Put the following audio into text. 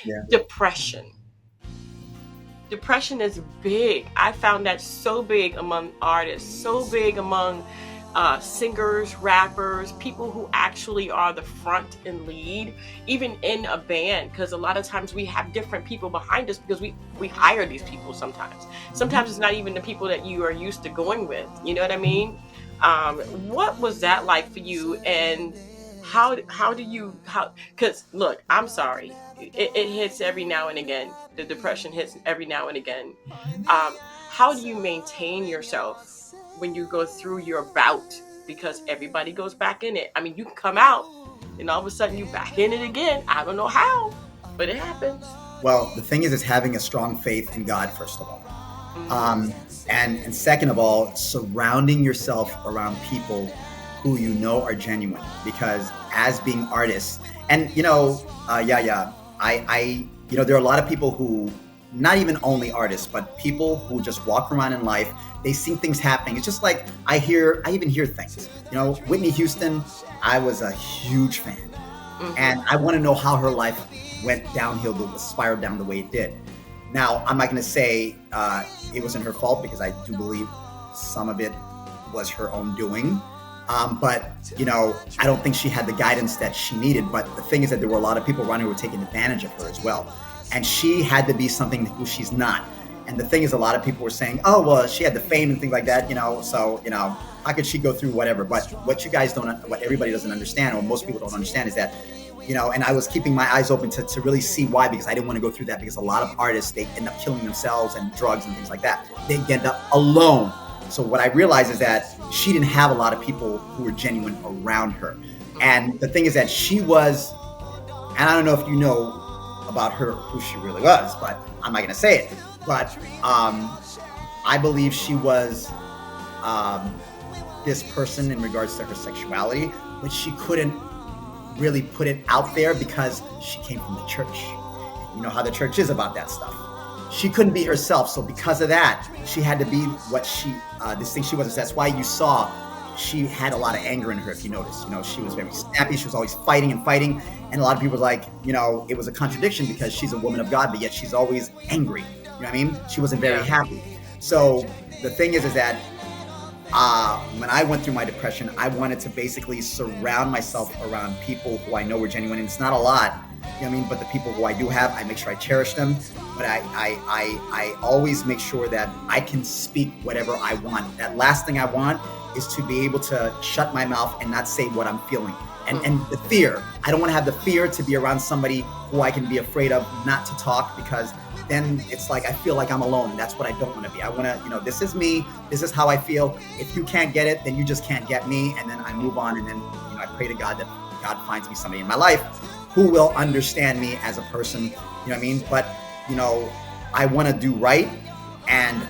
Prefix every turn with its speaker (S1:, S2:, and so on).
S1: Yeah.
S2: Depression. Depression is big. I found that so big among artists, so big among singers, rappers, people who actually are the front and lead, even in a band. Because a lot of times we have different people behind us because we hire these people sometimes.
S1: Mhm.
S2: Sometimes it's not even the people that you are used to going with. You know what I mean? What was that like for you? And how do you how because look, I'm sorry, it hits every now and again. The depression hits every now and again. How do you maintain yourself when you go through your bout? Because everybody goes back in it. I mean, you can come out and all of a sudden you back in it again. I don't know how, but it happens.
S1: Well, the thing is having a strong faith in God, first of all.
S2: Hmm.
S1: And second of all, surrounding yourself around people who you know are genuine. Because as being artists, and yeah, there are a lot of people who, not even only artists, but people who just walk around in life. They see things happening. It's just like I even hear things. Whitney Houston, I was a huge fan, and
S2: Hmm.
S1: I want to know how her life went downhill, spiraled down the way it did. Now, I'm not going to say it wasn't her fault, because I do believe some of it was her own doing. But I don't think she had the guidance that she needed. But the thing is that there were a lot of people around her who were taking advantage of her as well, and she had to be something who she's not. And the thing is, a lot of people were saying, "Oh, well, she had the fame and things like that, so how could she go through whatever?" But what everybody doesn't understand, or most people don't understand, is that and I was keeping my eyes open to really see why, because I didn't want to go through that, because a lot of artists, they end up killing themselves and drugs and things like that. They end up alone. So what I realized is that she didn't have a lot of people who were genuine around her.
S2: Hmm.
S1: And the thing is that she was, and I don't know if you know about her, who she really was, but I'm not going to say it. But I believe she was um, this person in regards to her sexuality, but she couldn't really put it out there because she came from the church. You know how the church is about that stuff. She couldn't be herself, so because of that, she had to be what this thing she was. That's why you saw she had a lot of anger in her. If you notice, she was very snappy. She was always fighting and fighting, and a lot of people were like, it was a contradiction, because she's a woman of God, but yet she's always angry. You know what I mean? She wasn't very
S2: Yeah.
S1: happy. So the thing is that when I went through my depression, I wanted to basically surround myself around people who I know were genuine. And it's not a lot, you know what I mean? But the people who I do have, I make sure I cherish them. But I always make sure that I can speak whatever I want. That last thing I want is to be able to shut my mouth and not say what I'm feeling. And
S2: Hmm.
S1: the fear, I don't want to have the fear to be around somebody who I can be afraid of not to talk, because then it's like I feel like I'm alone. That's what I don't want to be. I want to, this is me. This is how I feel. If you can't get it, then you just can't get me. And then I move on. And then, I pray to God that God finds me somebody in my life who will understand me as a person. You know what I mean? But, I want to do right. And